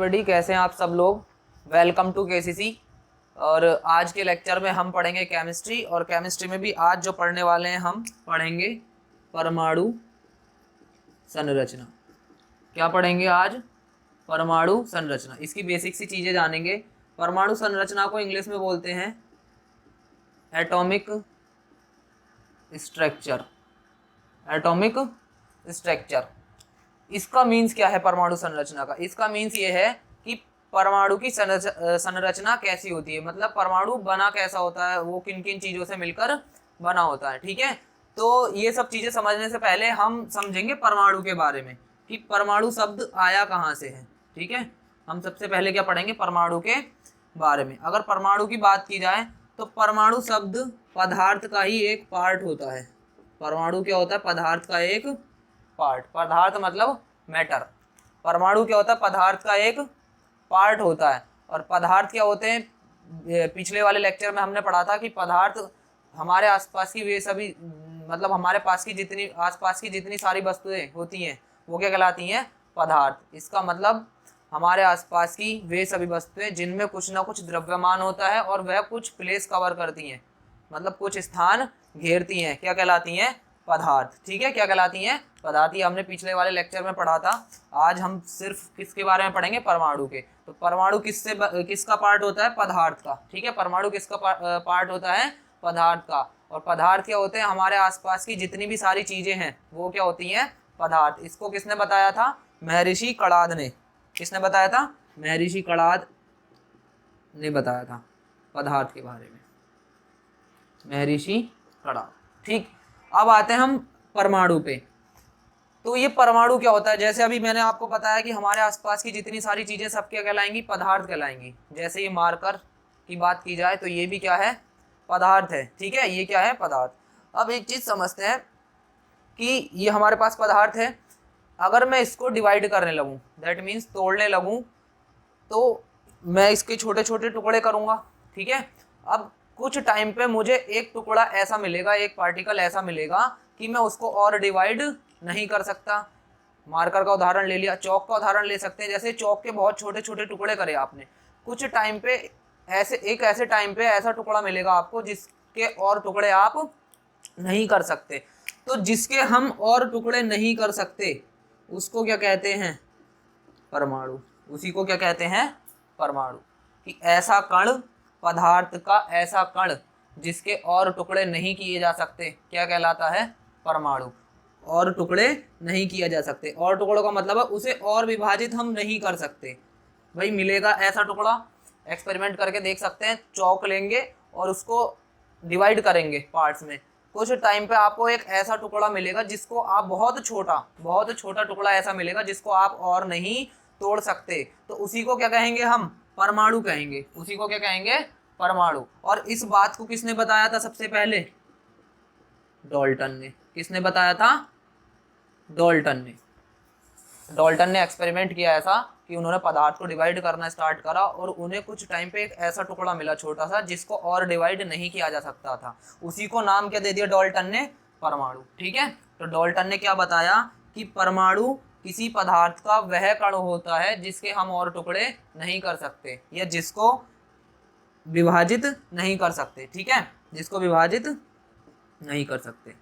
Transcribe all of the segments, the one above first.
Everybody, कैसे हैं आप सब लोग। Welcome to KCC. और आज के लेक्चर में हम पढ़ेंगे केमिस्ट्री, और केमिस्ट्री में भी आज जो पढ़ने वाले हैं हम पढ़ेंगे परमाणु संरचना। क्या पढ़ेंगे आज? परमाणु संरचना। इसकी बेसिक सी चीज़ें जानेंगे। परमाणु संरचना को इंग्लिश में बोलते हैं एटॉमिक स्ट्रक्चर। एटॉमिक स्ट्रक्चर इसका मीन्स क्या है? परमाणु संरचना का इसका मीन्स ये है कि परमाणु की संरचना कैसी होती है, मतलब परमाणु बना कैसा होता है, वो किन किन चीज़ों से मिलकर बना होता है। ठीक है, तो ये सब चीज़ें समझने से पहले हम समझेंगे परमाणु के बारे में कि परमाणु शब्द आया कहाँ से है। ठीक है, हम सबसे पहले क्या पढ़ेंगे? परमाणु के बारे में। अगर परमाणु की बात की जाए तो परमाणु शब्द पदार्थ का ही एक पार्ट होता है। परमाणु क्या होता है? पदार्थ का एक पार्ट। पदार्थ मतलब मैटर। परमाणु क्या होता है? पदार्थ का एक पार्ट होता है। और पदार्थ क्या होते हैं? पिछले वाले लेक्चर में हमने पढ़ा था कि पदार्थ हमारे आसपास की वे सभी, मतलब हमारे पास की जितनी आसपास की जितनी सारी वस्तुएं होती हैं वो क्या कहलाती हैं? पदार्थ। इसका मतलब हमारे आसपास की वे सभी वस्तुएं जिनमें कुछ ना कुछ द्रव्यमान होता है और वह कुछ प्लेस कवर करती हैं, मतलब कुछ स्थान घेरती हैं, क्या कहलाती हैं? पदार्थ। ठीक है, क्या कहलाती हैं? पदार्थ। ही हमने पिछले वाले लेक्चर में पढ़ा था। आज हम सिर्फ किसके बारे में पढ़ेंगे? परमाणु के। तो परमाणु किसका पार्ट होता है? पदार्थ का। ठीक है, परमाणु किसका पार्ट होता है? पदार्थ का। और पदार्थ क्या होते हैं? हमारे आसपास की जितनी भी सारी चीजें हैं वो क्या होती हैं? पदार्थ। इसको किसने बताया था? महर्षि कणाद ने। किसने बताया था? महर्षि कणाद ने बताया था पदार्थ के बारे में, महर्षि कणाद। ठीक, अब आते हैं हम परमाणु पे। तो ये परमाणु क्या होता है? जैसे अभी मैंने आपको बताया कि हमारे आसपास की जितनी सारी चीजें सब क्या कहलाएंगी? पदार्थ कहलाएंगी। जैसे ये मार्कर की बात की जाए तो ये भी क्या है? पदार्थ है। ठीक है, ये क्या है? पदार्थ। अब एक चीज समझते हैं कि ये हमारे पास पदार्थ है। अगर मैं इसको डिवाइड करने लगूं, दैट मीन्स तोड़ने लगूं, तो मैं इसके छोटे छोटे टुकड़े करूंगा। ठीक है, अब कुछ टाइम पे मुझे एक टुकड़ा ऐसा मिलेगा, एक पार्टिकल ऐसा मिलेगा कि मैं उसको और डिवाइड नहीं कर सकता। मार्कर का उदाहरण ले लिया, चौक का उदाहरण ले सकते हैं। जैसे चौक के बहुत छोटे छोटे टुकड़े करे आपने, कुछ टाइम पे ऐसे टाइम पे ऐसा टुकड़ा मिलेगा आपको जिसके और टुकड़े आप नहीं कर सकते। तो जिसके हम और टुकड़े नहीं कर सकते उसको क्या कहते हैं? परमाणु। उसी को क्या कहते हैं? परमाणु। कि ऐसा कण, पदार्थ का ऐसा कण जिसके और टुकड़े नहीं किए जा सकते, क्या कहलाता है? परमाणु। और टुकड़े नहीं किए जा सकते, और टुकड़ों का मतलब है उसे और विभाजित हम नहीं कर सकते। भाई मिलेगा ऐसा टुकड़ा, एक्सपेरिमेंट करके देख सकते हैं। चौक लेंगे और उसको डिवाइड करेंगे पार्ट्स में, कुछ टाइम पे आपको एक ऐसा टुकड़ा मिलेगा जिसको आप बहुत छोटा टुकड़ा ऐसा मिलेगा जिसको आप और नहीं तोड़ सकते। तो उसी को क्या कहेंगे हम? परमाणु कहेंगे। उसी को क्या कहेंगे? परमाणु। और इस बात को किसने बताया था सबसे पहले? डाल्टन ने। किसने बताया था? डाल्टन ने। डाल्टन ने एक्सपेरिमेंट किया ऐसा कि उन्होंने पदार्थ को डिवाइड करना स्टार्ट करा और उन्हें कुछ टाइम पे एक ऐसा टुकड़ा मिला छोटा सा जिसको और डिवाइड नहीं किया जा सकता था। उसी को नाम क्या दे दिया डाल्टन ने? परमाणु। ठीक है, तो डाल्टन ने क्या बताया कि परमाणु किसी पदार्थ का वह कण होता है जिसके हम और टुकड़े नहीं कर सकते, या जिसको विभाजित नहीं कर सकते। ठीक है, जिसको विभाजित नहीं कर सकते।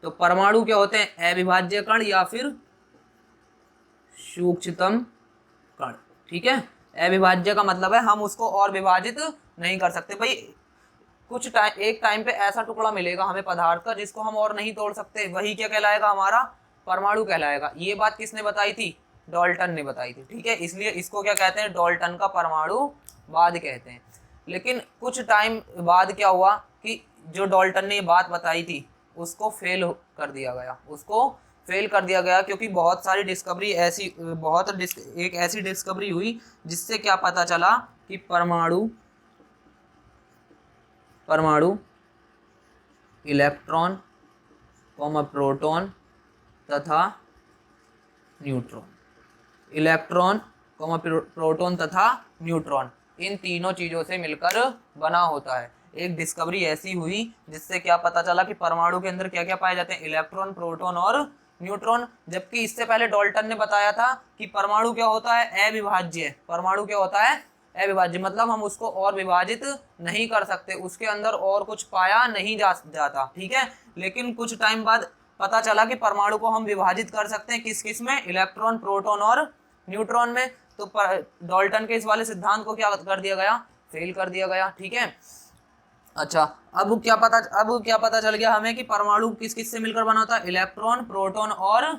तो परमाणु क्या होते हैं? अविभाज्य कण या फिर सूक्ष्मतम कण। ठीक है, अविभाज्य का मतलब है हम उसको और विभाजित नहीं कर सकते। भाई कुछ एक टाइम पे ऐसा टुकड़ा मिलेगा हमें पदार्थ का जिसको हम और नहीं तोड़ सकते, वही क्या कहलाएगा? हमारा परमाणु कहलाएगा। ये बात किसने बताई थी? डाल्टन ने बताई थी। ठीक है, इसलिए इसको क्या कहते हैं? डाल्टन का परमाणुवाद कहते हैं। लेकिन कुछ टाइम बाद क्या हुआ कि जो डाल्टन ने ये बात बताई थी उसको फेल कर दिया गया, क्योंकि बहुत सारी डिस्कवरी ऐसी एक ऐसी डिस्कवरी हुई जिससे क्या पता चला कि परमाणु इलेक्ट्रॉन, प्रोटॉन तथा न्यूट्रॉन, इन तीनों चीजों से मिलकर बना होता है। एक डिस्कवरी ऐसी हुई जिससे क्या पता चला कि परमाणु के अंदर क्या क्या पाए जाते हैं? इलेक्ट्रॉन, प्रोटॉन और न्यूट्रॉन, जबकि इससे पहले डाल्टन ने बताया था कि परमाणु क्या होता है, अविभाज्य। परमाणु क्या होता है, अविभाज्य, मतलब हम उसको और विभाजित नहीं कर सकते, उसके अंदर और कुछ पाया नहीं जाता, ठीक है। लेकिन कुछ टाइम बाद पता चला कि परमाणु को हम विभाजित कर सकते हैं, किस किस में, इलेक्ट्रॉन, प्रोटॉन और न्यूट्रॉन में। तो डाल्टन के इस वाले सिद्धांत को क्या कर दिया गया, फेल कर दिया गया, ठीक है। अच्छा, अब क्या पता चल गया हमें कि परमाणु किस किस से मिलकर बना होता है, इलेक्ट्रॉन, प्रोटॉन और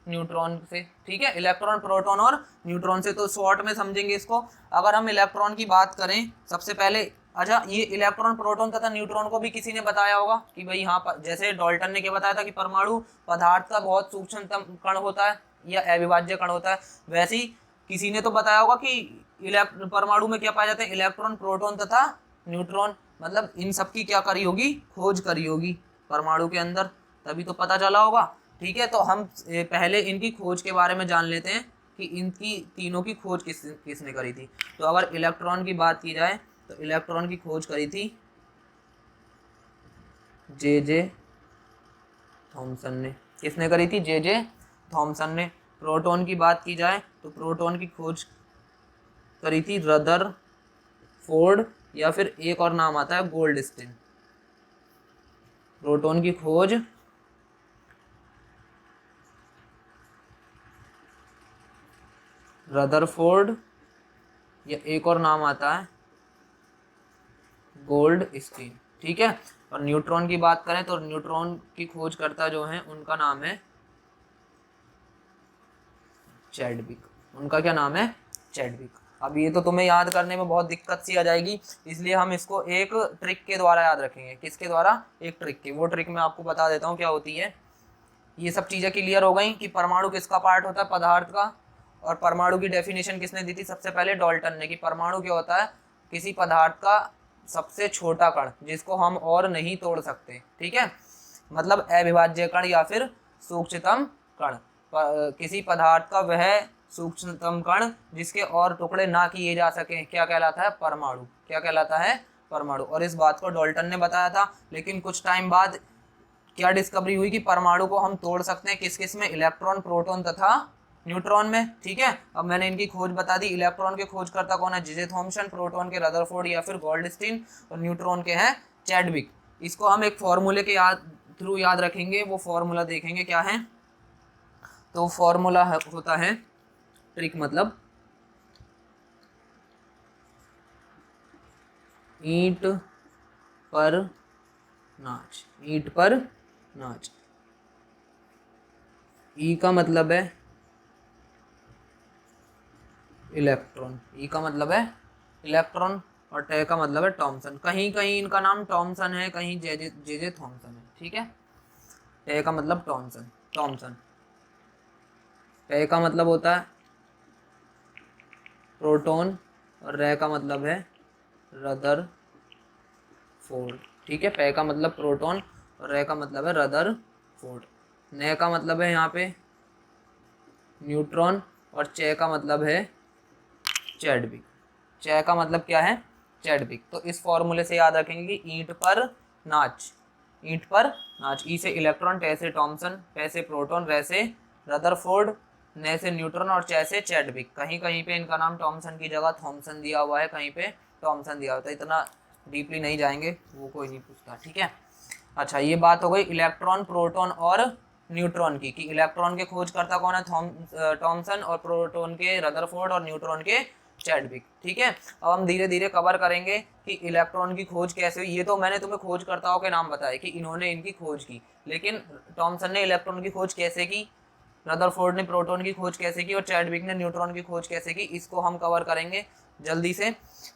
न्यूट्रॉन से, ठीक है। इलेक्ट्रॉन, प्रोटॉन और न्यूट्रॉन से। तो शॉर्ट में समझेंगे इसको। अगर हम इलेक्ट्रॉन की बात करें सबसे पहले, अच्छा, ये इलेक्ट्रॉन, प्रोटॉन तथा न्यूट्रॉन को भी किसी ने बताया होगा कि भाई यहाँ पर, जैसे डाल्टन ने क्या बताया था कि परमाणु पदार्थ का बहुत सूक्ष्मतम कण होता है या अविभाज्य कण होता है, वैसे ही किसी ने तो बताया होगा कि परमाणु में क्या पाए जाते हैं, इलेक्ट्रॉन, प्रोटॉन तथा न्यूट्रॉन। मतलब इन सब की क्या करी होगी, खोज करी होगी परमाणु के अंदर, तभी तो पता चला होगा, ठीक है। तो हम पहले इनकी खोज के बारे में जान लेते हैं कि इनकी तीनों की खोज किसने करी थी। तो अगर इलेक्ट्रॉन की बात की जाए तो इलेक्ट्रॉन की खोज करी थी जे थॉमसन ने। किसने करी थी, जे थॉमसन ने। प्रोटॉन की बात की जाए तो प्रोटॉन की खोज करी थी रदरफोर्ड, या फिर एक और नाम आता है गोल्डस्टीन। प्रोटॉन की खोज रदरफोर्ड, या एक और नाम आता है गोल्डस्टीन, ठीक है। और न्यूट्रॉन की बात करें तो न्यूट्रॉन की खोजकर्ता जो है उनका नाम है चैडविक। उनका क्या नाम है, चैडविक। अब ये तो तुम्हें याद करने में बहुत दिक्कत सी आ जाएगी, इसलिए हम इसको एक ट्रिक के द्वारा याद रखेंगे। किसके द्वारा, एक ट्रिक के। वो ट्रिक मैं आपको बता देता हूँ क्या होती है। ये सब चीज़ें क्लियर हो गई कि परमाणु किसका पार्ट होता है, पदार्थ का। और परमाणु की डेफिनेशन किसने दी थी, सबसे पहले डाल्टन ने, कि परमाणु क्या होता है, किसी पदार्थ का सबसे छोटा कण जिसको हम और नहीं तोड़ सकते, ठीक है। मतलब अविभाज्य कण या फिर सूक्ष्मतम कण, किसी पदार्थ का वह सूक्ष्मतम कण जिसके और टुकड़े ना किए जा सके, क्या कहलाता है, परमाणु। क्या कहलाता है, परमाणु। और इस बात को डाल्टन ने बताया था। लेकिन कुछ टाइम बाद क्या डिस्कवरी हुई कि परमाणु को हम तोड़ सकते हैं, किस किस में, इलेक्ट्रॉन, प्रोटॉन तथा न्यूट्रॉन में, ठीक है। अब मैंने इनकी खोज बता दी। इलेक्ट्रॉन के खोजकर्ता कौन है, जे थॉमसन, प्रोटॉन के रदरफोर्ड या फिर गोल्डस्टीन, और न्यूट्रॉन के हैं चैडविक। इसको हम एक फॉर्मूले के थ्रू याद रखेंगे। वो फॉर्मूला देखेंगे क्या है। तो फॉर्मूला होता है, ट्रिक मतलब ईंट पर नाच। ईंट पर नाच। ई का मतलब है इलेक्ट्रॉन, ई का मतलब है इलेक्ट्रॉन, और टे का मतलब है थॉमसन। कहीं कहीं इनका नाम थॉमसन है, कहीं जे थॉमसन है, ठीक है। टे का मतलब थॉमसन। टे का मतलब होता है प्रोटॉन, और रे का मतलब है रदरफोर्ड, ठीक है। पे का मतलब प्रोटॉन और रे का मतलब है रदरफोर्ड। ने का मतलब है यहाँ पे न्यूट्रॉन, और चे का मतलब है चैडविक। चे का मतलब क्या है, चैडविक। तो इस फॉर्मूले से याद रखेंगे कि ईंट पर नाच। ईंट पर नाच। ई से इलेक्ट्रॉन, टे से थॉमसन, पे से प्रोटॉन, रे से रदरफोर्ड, ने से न्यूट्रॉन और चे से चैडविक। कहीं कहीं पे इनका नाम थॉमसन की जगह थॉमसन दिया हुआ है, कहीं पे थॉमसन दिया हुआ है। इतना डीपली नहीं जाएंगे, वो कोई नहीं पूछता, ठीक है। अच्छा, ये बात हो गई इलेक्ट्रॉन, प्रोटॉन और न्यूट्रॉन की, कि इलेक्ट्रॉन के खोजकर्ता कौन है, थॉमसन, और प्रोटॉन के रदरफोर्ड, और न्यूट्रॉन के चैडविक, ठीक है। अब हम धीरे धीरे कवर करेंगे कि इलेक्ट्रॉन की खोज कैसे हुई। ये तो मैंने तुम्हें खोजकर्ताओं के नाम बताए कि इन्होंने इनकी खोज की, लेकिन थॉमसन ने इलेक्ट्रॉन की खोज कैसे की, रदरफोर्ड ने प्रोटॉन की खोज कैसे की, और चैडविक ने न्यूट्रॉन की खोज कैसे की, इसको हम कवर करेंगे जल्दी से,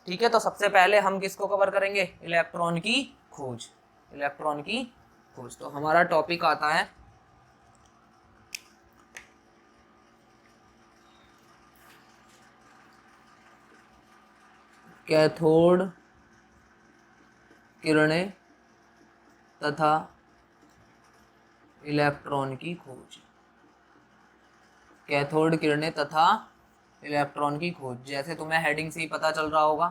ठीक है। तो सबसे पहले हम किसको कवर करेंगे, इलेक्ट्रॉन की खोज। इलेक्ट्रॉन की खोज। तो हमारा टॉपिक आता है कैथोड किरणें तथा इलेक्ट्रॉन की खोज। कैथोड किरणें तथा इलेक्ट्रॉन की खोज। जैसे तुम्हें हेडिंग से ही पता चल रहा होगा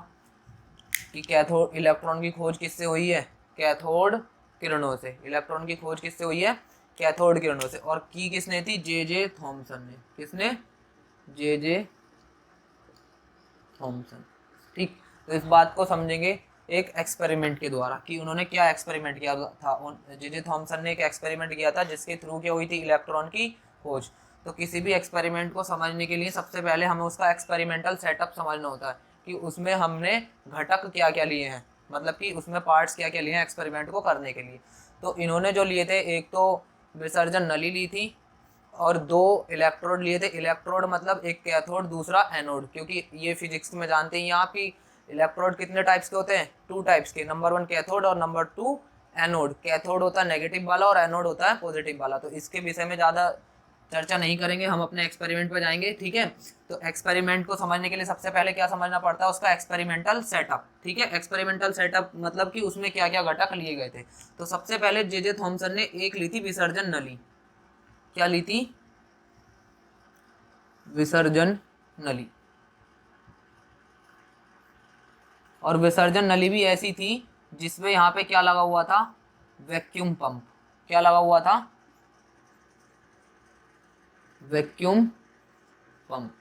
कि कैथोड, इलेक्ट्रॉन की खोज किससे हुई है, कैथोड किरणों से। इलेक्ट्रॉन की खोज किससे हुई है, कैथोड किरणों से। और की किसने थी? जे थॉमसन ने। किसने? J Thomson. ठीक, तो इस बात को समझेंगे एक एक्सपेरिमेंट के द्वारा कि उन्होंने क्या एक्सपेरिमेंट किया था। जे थॉमसन ने एक एक्सपेरिमेंट किया था जिसके थ्रू क्या हुई थी? इलेक्ट्रॉन की खोज। तो किसी भी एक्सपेरिमेंट को समझने के लिए सबसे पहले हमें उसका एक्सपेरिमेंटल सेटअप समझना होता है कि उसमें हमने घटक क्या क्या लिए हैं, मतलब कि उसमें पार्ट्स क्या क्या लिए हैं एक्सपेरिमेंट को करने के लिए। तो इन्होंने जो लिए थे, एक तो विसर्जन नली ली थी और दो इलेक्ट्रोड लिए थे। इलेक्ट्रोड मतलब एक कैथोड दूसरा एनोड, क्योंकि ये फिजिक्स में जानते हैं आप कि इलेक्ट्रोड कितने टाइप्स के होते हैं? 2 टाइप्स के। नंबर 1 कैथोड और नंबर 2 एनोड। कैथोड होता है नेगेटिव वाला और एनोड होता है पॉजिटिव वाला। तो इसके विषय में ज़्यादा चर्चा नहीं करेंगे, हम अपने एक्सपेरिमेंट पर जाएंगे। ठीक है, तो एक्सपेरिमेंट को समझने के लिए सबसे पहले क्या समझना पड़ता है? उसका एक्सपेरिमेंटल सेटअप। ठीक है, एक्सपेरिमेंटल सेटअप मतलब कि उसमें क्या क्या घटक लिए गए थे। तो सबसे पहले जे थॉमसन ने एक ली थी विसर्जन नली। क्या ली थी? विसर्जन नली। और विसर्जन नली भी ऐसी थी जिसमें यहाँ पे क्या लगा हुआ था? Vacuum pump. क्या लगा हुआ था? Vacuum pump.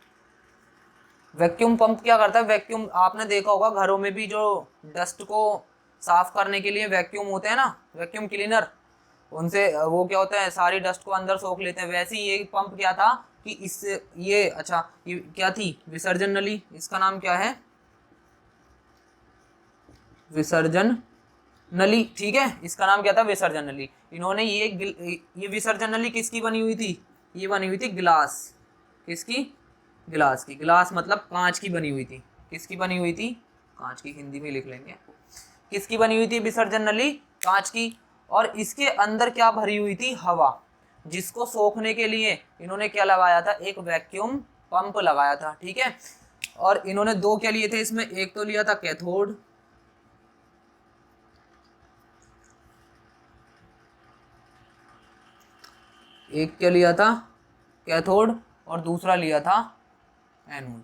वैक्यूम पंप क्या करता है? वैक्यूम आपने देखा होगा घरों में भी, जो डस्ट को साफ करने के लिए वैक्यूम होते हैं ना, वैक्यूम क्लीनर, उनसे वो क्या होता है, सारी डस्ट को अंदर सोख लेते हैं। वैसे ही ये पंप क्या था कि इससे ये, अच्छा ये क्या थी? विसर्जन नली। इसका नाम क्या है? विसर्जन नली। ठीक है, इसका नाम क्या था? विसर्जन नली। इन्होंने ये विसर्जन नली किसकी बनी हुई थी? ये बनी हुई थी ग्लास। किसकी? ग्लास की। ग्लास मतलब कांच की बनी हुई थी। किसकी बनी हुई थी? कांच की। हिंदी में लिख लेंगे। किसकी बनी हुई थी विसर्जन नली? कांच की। और इसके अंदर क्या भरी हुई थी? हवा, जिसको सोखने के लिए इन्होंने क्या लगाया था? एक वैक्यूम पंप लगाया था। ठीक है, और इन्होंने दो क्या लिए थे इसमें? एक तो लिया था कैथोड, एक क्या लिया था? कैथोड, और दूसरा लिया था एनोड।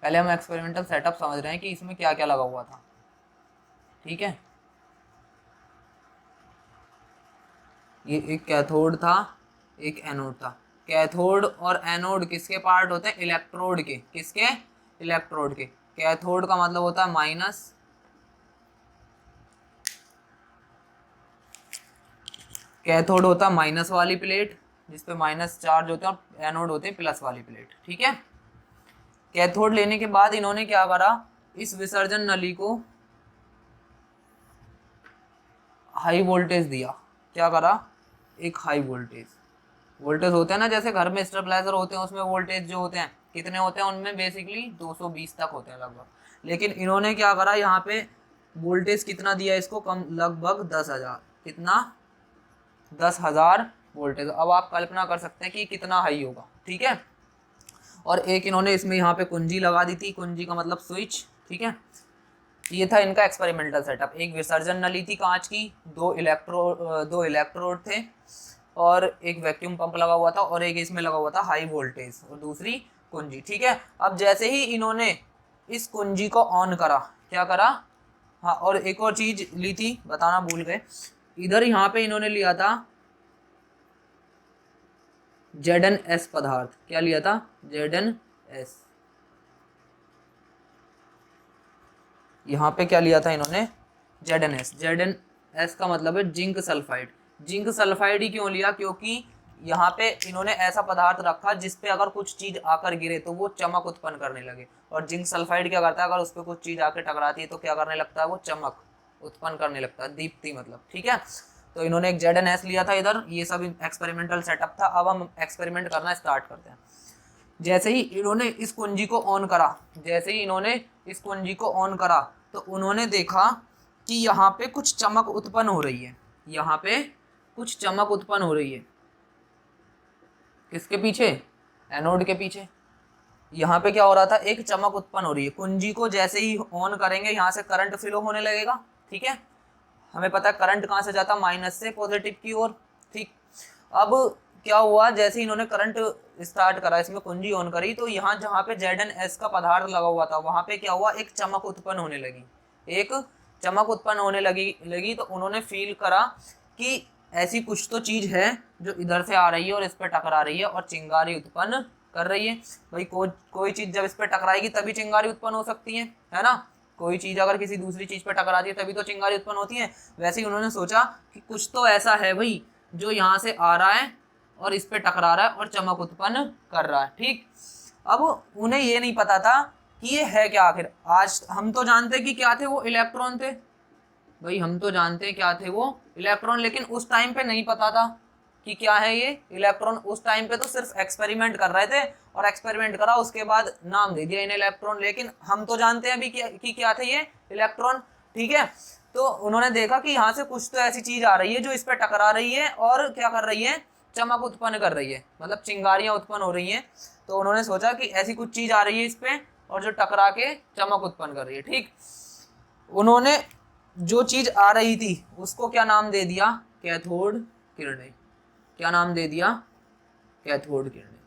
पहले हम एक्सपेरिमेंटल सेटअप समझ रहे हैं कि इसमें क्या क्या लगा हुआ था। ठीक है, ये एक कैथोड था, एक एनोड था। कैथोड और एनोड किसके पार्ट होते हैं? इलेक्ट्रोड के। किसके? इलेक्ट्रोड के। कैथोड का मतलब होता है माइनस, कैथोड होता है माइनस वाली प्लेट जिसपे माइनस चार्ज होते हैं, और एनोड होते हैं प्लस वाली प्लेट। ठीक है, कैथोड लेने के बाद इन्होंने क्या करा? इस विसर्जन नली को हाई वोल्टेज दिया। क्या करा? एक हाई वोल्टेज। वोल्टेज होते हैं ना, जैसे घर में स्टेबलाइजर होते हैं, उसमें वोल्टेज जो होते हैं कितने होते हैं? उनमें बेसिकली 220 तक होते हैं लगभग। लेकिन इन्होंने क्या करा? यहाँ पे वोल्टेज कितना दिया इसको? कम, लगभग 10,000। कितना? 10,000 वोल्टेज। अब आप कल्पना कर सकते हैं कि कितना हाई होगा। ठीक है, और एक इन्होंने इसमें यहाँ पे कुंजी लगा दी थी। कुंजी का मतलब स्विच। ठीक है, ये था इनका एक्सपेरिमेंटल सेटअप। एक विसर्जन नली थी कांच की, दो इलेक्ट्रोड थे, और एक वैक्यूम पंप लगा हुआ था, और एक इसमें लगा हुआ था हाई वोल्टेज, और दूसरी कुंजी। ठीक है, अब जैसे ही इन्होंने इस कुंजी को ऑन करा, क्या करा? हाँ, और एक और चीज ली थी, बताना भूल गए। इधर यहाँ पे इन्होंने लिया था ZnS पदार्थ। क्या लिया था? ZnS। यहाँ पे क्या लिया था इन्होंने? ZnS। ZnS का मतलब है जिंक सल्फाइड। जिंक सल्फाइड ही क्यों लिया? क्योंकि यहाँ पे इन्होंने ऐसा पदार्थ रखा जिसपे अगर कुछ चीज आकर गिरे तो वो चमक उत्पन्न करने लगे। और जिंक सल्फाइड क्या करता है? अगर उस पर कुछ चीज आकर टकराती है तो क्या करने लगता है? वो चमक उत्पन्न करने लगता है, दीप्ति मतलब। ठीक है, तो इन्होंने एक ZnS लिया था इधर। ये सब एक्सपेरिमेंटल सेटअप था। अब हम एक्सपेरिमेंट करना स्टार्ट करते हैं। जैसे ही इन्होंने इस कुंजी को ऑन करा, जैसे ही इन्होंने इस कुंजी को ऑन करा, तो उन्होंने देखा कि यहाँ पे कुछ चमक उत्पन्न हो रही है। यहाँ पे कुछ चमक उत्पन्न हो रही है। किसके पीछे? एनोड के पीछे। यहाँ पे क्या हो रहा था? एक चमक उत्पन्न हो रही है। कुंजी को जैसे ही ऑन करेंगे यहाँ से करंट फ्लो होने लगेगा। ठीक है, हमें पता है करंट कहाँ से जाता? माइनस से पॉजिटिव की ओर। ठीक, अब क्या हुआ? जैसे ही इन्होंने करंट स्टार्ट करा, इसमें कुंजी ऑन करी, तो यहाँ जहाँ पे ZnS का पदार्थ लगा हुआ था वहां पे क्या हुआ? एक चमक उत्पन्न होने लगी। एक चमक उत्पन्न होने लगी तो उन्होंने फील करा कि ऐसी कुछ तो चीज है जो इधर से आ रही है और इस पे टकरा रही है और चिंगारी उत्पन्न कर रही है। भाई कोई चीज जब इस पे टकराएगी तभी चिंगारी उत्पन्न हो सकती है ना। कोई चीज अगर किसी दूसरी चीज पे टकराती है तभी तो चिंगारी उत्पन्न होती है। वैसे ही उन्होंने सोचा कि कुछ तो ऐसा है भाई जो यहाँ से आ रहा है और इस पे टकरा रहा है और चमक उत्पन्न कर रहा है। ठीक, अब उन्हें ये नहीं पता था कि ये है क्या आखिर। आज हम तो जानते कि क्या थे वो, इलेक्ट्रॉन थे भाई, हम तो जानते हैं क्या थे वो, इलेक्ट्रॉन। लेकिन उस टाइम पे नहीं पता था कि क्या है ये इलेक्ट्रॉन। उस टाइम पे तो सिर्फ एक्सपेरिमेंट कर रहे थे और एक्सपेरिमेंट करा, उसके बाद नाम दे दिया इन्हें इलेक्ट्रॉन। लेकिन हम तो जानते हैं अभी कि क्या थे ये इलेक्ट्रॉन। ठीक है, तो उन्होंने देखा कि यहाँ से कुछ तो ऐसी चीज आ रही है जो इस पर टकरा रही है और क्या कर रही है, चमक उत्पन्न कर रही है, मतलब चिंगारियां उत्पन्न हो रही हैं। तो उन्होंने सोचा कि ऐसी कुछ चीज आ रही है इस पे और जो टकरा के चमक उत्पन्न कर रही है। ठीक, उन्होंने जो चीज आ रही थी उसको क्या नाम दे दिया, कैथोड किरणें। क्या नाम दे दिया, कैथोड किरणें।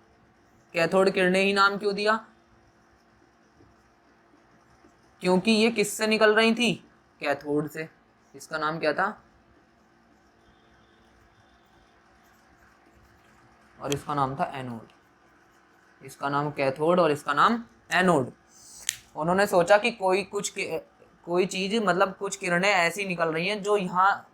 कैथोड किरणें ही नाम क्यों दिया, क्योंकि ये किससे निकल रही थी, कैथोड से। इसका नाम क्या था, और इसका नाम था एनोड। इसका नाम कैथोड और इसका नाम एनोड। उन्होंने सोचा कि कोई चीज मतलब कुछ किरणें ऐसी निकल रही हैं जो यहाँ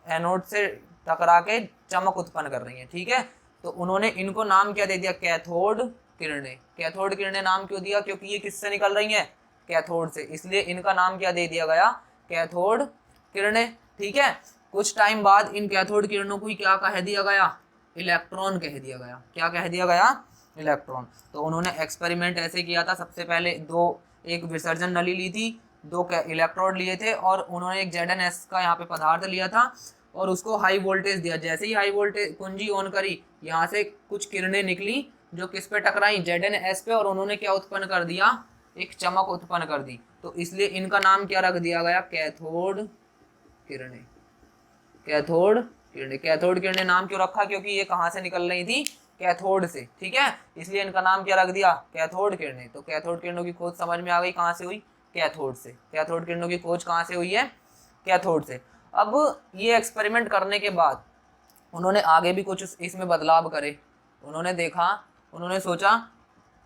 एनोड से टकरा के चमक उत्पन्न कर रही हैं। ठीक है, तो उन्होंने इनको नाम क्या दे दिया, कैथोड किरणें। कैथोड किरणें नाम क्यों दिया, क्योंकि ये किससे निकल रही हैं, कैथोड से, इसलिए इनका नाम क्या दे दिया गया, कैथोड किरणें। ठीक है, कुछ टाइम बाद इन कैथोड किरणों को क्या कह दिया गया, इलेक्ट्रॉन कह दिया गया। क्या कह दिया गया, इलेक्ट्रॉन। तो उन्होंने एक्सपेरिमेंट ऐसे किया था, सबसे पहले एक विसर्जन नली ली थी, 2 इलेक्ट्रोड लिए थे और उन्होंने एक ZnS का यहाँ पे पदार्थ लिया था और उसको हाई वोल्टेज दिया। जैसे ही हाई वोल्टेज कुंजी ऑन करी, यहाँ से कुछ किरणें निकली जो किस पे टकराई, ZnS पे, और उन्होंने क्या उत्पन्न कर दिया, एक चमक उत्पन्न कर दी। तो इसलिए इनका नाम क्या रख दिया गया, कैथोड किरणें। कैथोड किरणें। कैथोड किरणें नाम क्यों रखा, क्योंकि ये कहाँ से निकल रही थी, कैथोड से। ठीक है, इसलिए इनका नाम क्या रख दिया, कैथोड किरणें। तो कैथोड किरणों की खोज समझ में आ गई, कहाँ से हुई, कैथोड से। कैथोड किरणों की खोज कहाँ से हुई है, कैथोड से। अब ये एक्सपेरिमेंट करने के बाद उन्होंने आगे भी कुछ इसमें बदलाव करे। उन्होंने देखा, उन्होंने सोचा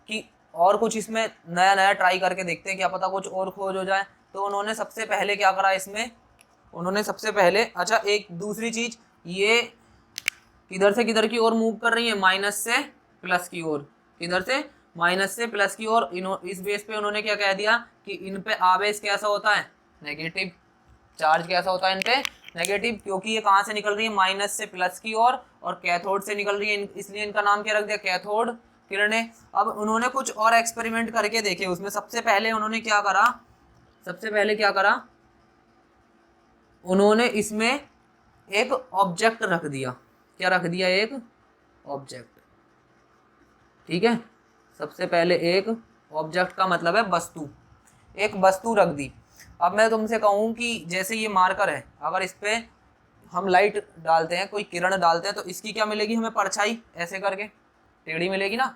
कि और कुछ इसमें नया नया ट्राई करके देखते हैं, क्या पता कुछ और खोज हो जाए। तो उन्होंने सबसे पहले क्या करा इसमें, उन्होंने सबसे पहले, अच्छा एक दूसरी चीज, ये किधर से किधर की ओर मूव कर रही है, माइनस से प्लस की ओर। किधर से, माइनस से प्लस की ओर। इस बेस पे उन्होंने क्या कह दिया कि इन पे आवेश कैसा होता है, नेगेटिव। चार्ज कैसा होता है इन पे, नेगेटिव, क्योंकि ये कहाँ से निकल रही है, माइनस से प्लस की ओर और कैथोड से निकल रही है, इसलिए इनका नाम क्या रख दिया, कैथोड किरणें। अब उन्होंने कुछ और एक्सपेरिमेंट करके देखे उसमें। सबसे पहले उन्होंने क्या करा, सबसे पहले क्या करा, उन्होंने इसमें एक ऑब्जेक्ट रख दिया। क्या रख दिया, एक ऑब्जेक्ट। ठीक है, सबसे पहले एक ऑब्जेक्ट का मतलब है वस्तु, एक वस्तु रख दी। अब मैं तुमसे कहूँ कि जैसे ये मार्कर है, अगर इस पे हम लाइट डालते हैं, कोई किरण डालते हैं, तो इसकी क्या मिलेगी हमें, परछाई। ऐसे करके टेढ़ी मिलेगी ना,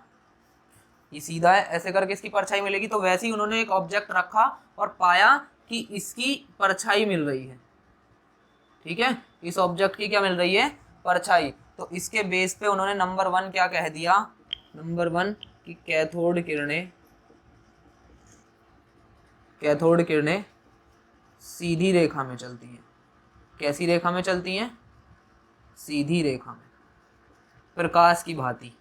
ये सीधा है, ऐसे करके इसकी परछाई मिलेगी। तो वैसे ही उन्होंने एक ऑब्जेक्ट रखा और पाया कि इसकी परछाई मिल रही है। ठीक है, इस ऑब्जेक्ट की क्या मिल रही है, परछाई। तो इसके बेस पे उन्होंने नंबर 1 क्या कह दिया, नंबर 1 कि कैथोड किरणें, कैथोड किरणें सीधी रेखा में चलती हैं। कैसी रेखा में चलती हैं, सीधी रेखा में, प्रकाश की भांति।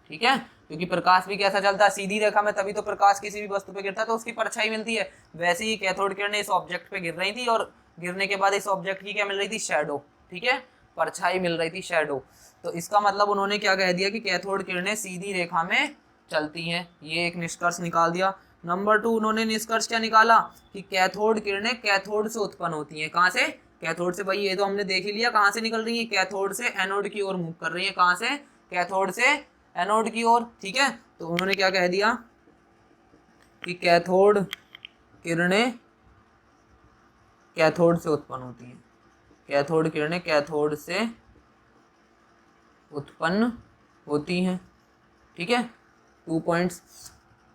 ठीक है, क्योंकि प्रकाश भी कैसा चलता है, सीधी रेखा में, तभी तो प्रकाश किसी भी वस्तु पे गिरता है तो उसकी परछाई मिलती है। वैसे ही कैथोड किरणें इस ऑब्जेक्ट पे गिर रही थी और गिरने के बाद इस ऑब्जेक्ट की क्या मिल रही थी, शैडो। ठीक है, परछाई मिल रही थी, शैडो। तो इसका मतलब उन्होंने क्या कह दिया कि कैथोड किरणें सीधी रेखा में चलती हैं। ये एक निष्कर्ष निकाल दिया। नंबर 2 उन्होंने निष्कर्ष क्या निकाला कि कैथोड किरणें कैथोड से उत्पन्न होती हैं। कहाँ से, कैथोड से। भाई ये तो हमने देख ही लिया कहाँ से निकल रही है, कैथोड से एनोड की ओर मूव कर रही है। कहाँ से, कैथोड से एनोड की ओर। ठीक है, तो उन्होंने क्या कह दिया कि कैथोड किरणें कैथोड से उत्पन्न होती हैं। कैथोड किरणें कैथोड से उत्पन्न होती हैं। ठीक है, 2 पॉइंट्स।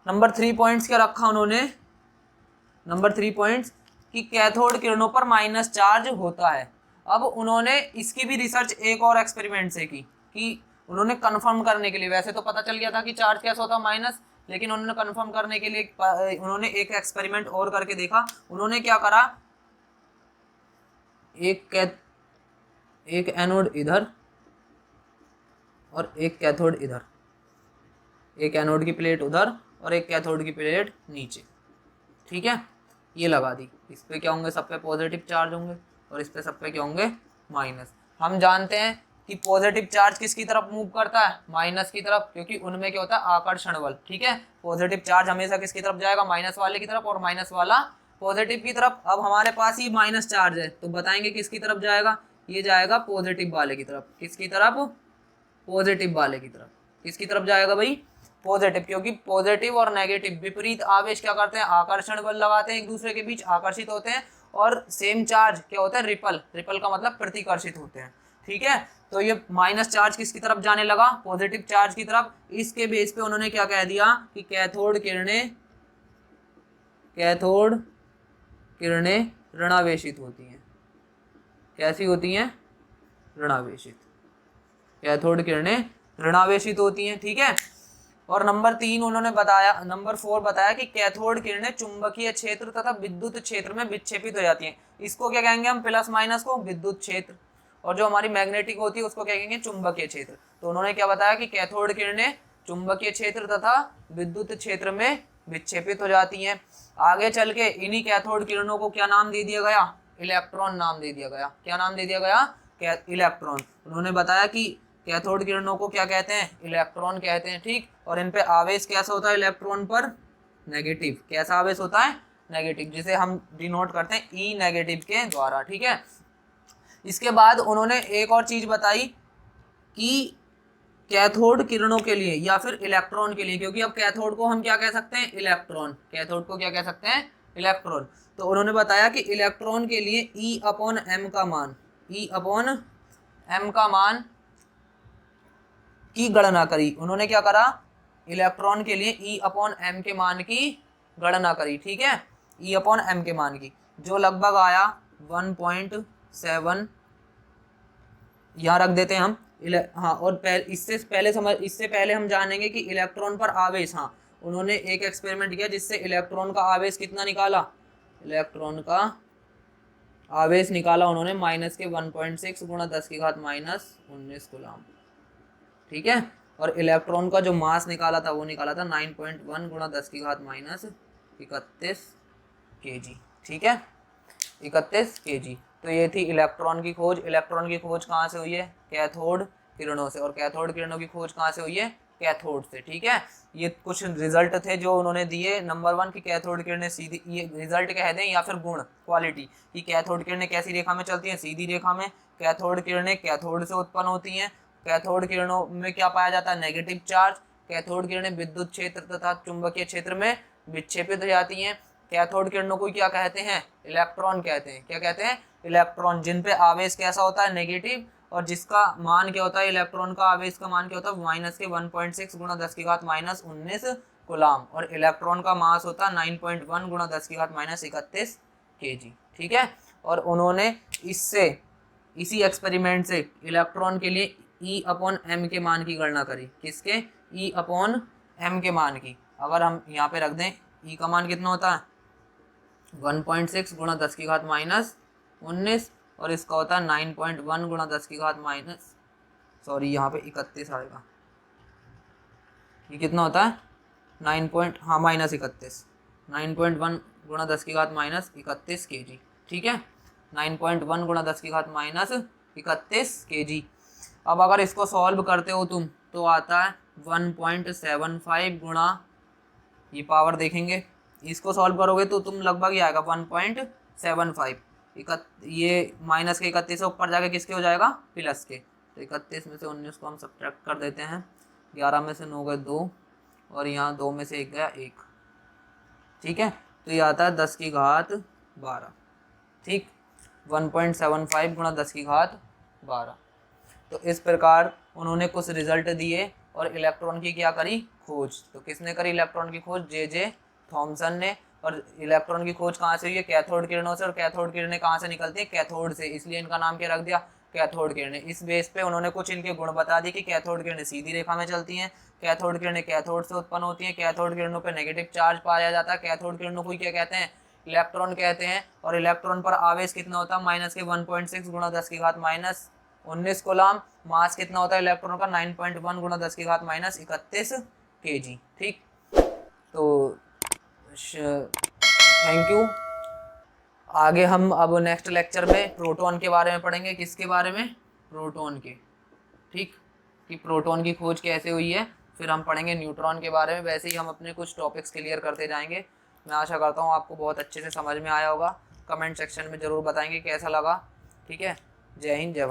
नंबर 3 पॉइंट्स क्या रखा उन्होंने, नंबर 3 पॉइंट्स कि कैथोड किरणों पर माइनस चार्ज होता है। अब उन्होंने इसकी भी रिसर्च एक और एक्सपेरिमेंट से की, कि उन्होंने कंफर्म करने के लिए, वैसे तो पता चल गया था कि चार्ज कैसा होता है माइनस, लेकिन उन्होंने कंफर्म करने के लिए उन्होंने एक एक्सपेरिमेंट और करके देखा। उन्होंने क्या करा, एक एनोड इधर और एक कैथोड इधर, एक एनोड की प्लेट उधर और एक कैथोड की प्लेट नीचे, ठीक है, ये लगा दी। इस पे क्या होंगे, सब पे पॉजिटिव चार्ज होंगे और इस पे सब पे क्या होंगे, माइनस। हम जानते हैं कि पॉजिटिव चार्ज किसकी तरफ मूव करता है, माइनस की तरफ, क्योंकि उनमें क्या होता है, आकर्षण बल, ठीक है। पॉजिटिव चार्ज हमेशा किसकी तरफ जाएगा, माइनस वाले की तरफ, और माइनस वाला पॉजिटिव की तरफ। अब हमारे पास ही माइनस चार्ज है तो बताएंगे किसकी तरफ जाएगा, ये जाएगा पॉजिटिव वाले की तरफ। किसकी तरफ, पॉजिटिव वाले की तरफ। किसकी तरफ जाएगा भाई, पॉजिटिव, क्योंकि पॉजिटिव और नेगेटिव विपरीत आवेश क्या करते हैं, आकर्षण बल लगाते हैं, एक दूसरे के बीच आकर्षित होते हैं। और सेम चार्ज क्या होता है, रिपल, रिपल का मतलब प्रतिकर्षित होते हैं, ठीक है। तो ये माइनस चार्ज किसकी तरफ जाने लगा, पॉजिटिव चार्ज की तरफ। इसके बेस पे उन्होंने क्या कह दिया कि कैथोड किरणें ऋणावेशित होती हैं। कैसी होती हैं, ऋणावेशित। कैथोड किरणें ऋणावेशित होती हैं, ठीक है। और नंबर 4 बताया कि कैथोड किरणें चुंबकीय क्षेत्र तथा विद्युत क्षेत्र में विक्षेपित हो जाती हैं। इसको क्या कहेंगे हम, प्लस माइनस को विद्युत क्षेत्र, और जो हमारी मैग्नेटिक होती है उसको क्या कहेंगे, चुंबकीय क्षेत्र। तो उन्होंने क्या बताया कि कैथोड किरणें चुंबकीय क्षेत्र तथा विद्युत क्षेत्र में विक्षेपित हो जाती हैं। आगे चल के इन्हीं कैथोड किरणों को क्या नाम दे दिया गया, इलेक्ट्रॉन नाम दे दिया गया। क्या नाम दे दिया गया, इलेक्ट्रॉन। उन्होंने बताया कि कैथोड किरणों को क्या कहते हैं, इलेक्ट्रॉन कहते हैं, ठीक। और इन पे आवेश कैसा होता है, इलेक्ट्रॉन पर नेगेटिव। कैसा आवेश होता है, नेगेटिव, जिसे हम डिनोट करते हैं ई नेगेटिव के द्वारा, ठीक है। इसके बाद उन्होंने एक और चीज बताई कि कैथोड किरणों के लिए या फिर इलेक्ट्रॉन के लिए, क्योंकि अब कैथोड को हम क्या कह सकते हैं, इलेक्ट्रॉन। कैथोड को क्या कह सकते हैं, इलेक्ट्रॉन। तो उन्होंने बताया कि इलेक्ट्रॉन के लिए E/m का मान, E/m का मान की गणना करी। उन्होंने क्या करा, इलेक्ट्रॉन के लिए E/m के मान की गणना करी, ठीक है, E/m के मान की, जो लगभग आया 1.7। यहाँ रख देते हैं हम, हाँ। और इससे पहले हम जानेंगे कि इलेक्ट्रॉन पर आवेश, हाँ, उन्होंने एक एक्सपेरिमेंट किया जिससे इलेक्ट्रॉन का आवेश कितना निकाला, इलेक्ट्रॉन का आवेश निकाला उन्होंने माइनस के 1.6 गुणा 10⁻⁻19 कूलम, ठीक है। और इलेक्ट्रॉन का जो मास निकाला था वो निकाला था 9.1 गुणा 10⁻31 kg, ठीक है, 31 kg। तो ये थी इलेक्ट्रॉन की खोज। इलेक्ट्रॉन की खोज कहाँ से हुई है, कैथोड किरणों से। और कैथोड किरणों की खोज कहाँ से हुई है, कैथोड से, ठीक है। ये कुछ रिजल्ट थे जो उन्होंने दिए। नंबर 1 की कैथोड किरणें सीधी, ये रिजल्ट कह दें या फिर गुण, क्वालिटी, कि कैथोड किरणें कैसी रेखा में चलती हैं, सीधी रेखा में। कैथोड किरणें कैथोड से उत्पन्न होती हैं। कैथोड किरणों में क्या पाया जाता है, नेगेटिव चार्ज। कैथोड किरणें विद्युत क्षेत्र तथा चुंबकीय क्षेत्र में विक्षेपित हो जाती हैं। कैथोड किरणों को क्या कहते हैं, इलेक्ट्रॉन कहते हैं। क्या कहते हैं, इलेक्ट्रॉन, जिन पे आवेश कैसा होता है, नेगेटिव, और जिसका मान क्या होता है, इलेक्ट्रॉन का आवेश का मान क्या होता है, माइनस के 1.6 गुणा 10⁻⁻19 कूलम। और इलेक्ट्रॉन का मास होता है 9.1 गुणा 10⁻31 kg, ठीक है। और उन्होंने इसी एक्सपेरिमेंट से इलेक्ट्रॉन के लिए E/m के मान की गणना करी। किसके, E/m के मान की। अगर हम यहाँ पे रख दें, E का मान कितना होता है, 1.6 गुणा 10⁻⁻19, और इसका होता है 9.1 गुणा 10⁻, सॉरी यहाँ पे 31 आएगा। ये कितना होता है, -31, 9.1 गुणा 10⁻31 kg, ठीक है, 9.1 गुणा 10⁻31 kg। अब अगर इसको सॉल्व करते हो तुम तो आता है 1.75 गुणा, ये पावर देखेंगे, इसको सॉल्व करोगे तो तुम लगभग ये आएगा 1.75। ये माइनस के 31 से ऊपर जाके किसके हो जाएगा, प्लस के। तो 31 में से 19 को हम सब्ट्रैक्ट कर देते हैं, 11 में से 9 गए 2, और यहाँ 2 में से 1 गया 1, ठीक है। तो ये आता है 10⁻12, ठीक, 1.75 गुणा 10⁻12। तो इस प्रकार उन्होंने कुछ रिजल्ट दिए और इलेक्ट्रॉन की क्या करी, खोज। तो किसने करी इलेक्ट्रॉन की खोज, जे थॉमसन ने। और इलेक्ट्रॉन की खोज कहाँ से हुई है, कैथोड किरणों से, और कैथोड किरणें कहाँ से निकलती है, कैथोड से, इसलिए इनका नाम क्या रख दिया, कैथोड किरणें। इस बेस पे उन्होंने कुछ इनके गुण बता दिए कि कैथोड किरणें सीधी रेखा में चलती हैं, कैथोड किरणें कैथोड से उत्पन्न होती हैं, कैथोड किरणों पर नेगेटिव चार्ज पाया जाता है, कैथोड किरणों को क्या कहते हैं, इलेक्ट्रॉन कहते हैं, और इलेक्ट्रॉन पर आवेश कितना होता है, माइनस के 1.6 गुणा 10 की घात माइनस 19 कूलम। मास कितना होता है इलेक्ट्रॉन का, 9.1 गुणा 10 की घात माइनस 31 kg। ठीक, तो थैंक यू। आगे हम अब नेक्स्ट लेक्चर में प्रोटॉन के बारे में पढ़ेंगे। किसके बारे में, प्रोटॉन के। ठीक, कि प्रोटॉन की खोज कैसे हुई है। फिर हम पढ़ेंगे न्यूट्रॉन के बारे में। वैसे ही हम अपने कुछ टॉपिक्स क्लियर करते जाएंगे। मैं आशा करता हूँ आपको बहुत अच्छे से समझ में आया होगा। कमेंट सेक्शन में ज़रूर बताएंगे कैसा लगा। ठीक है, जय हिंद, जय भारत।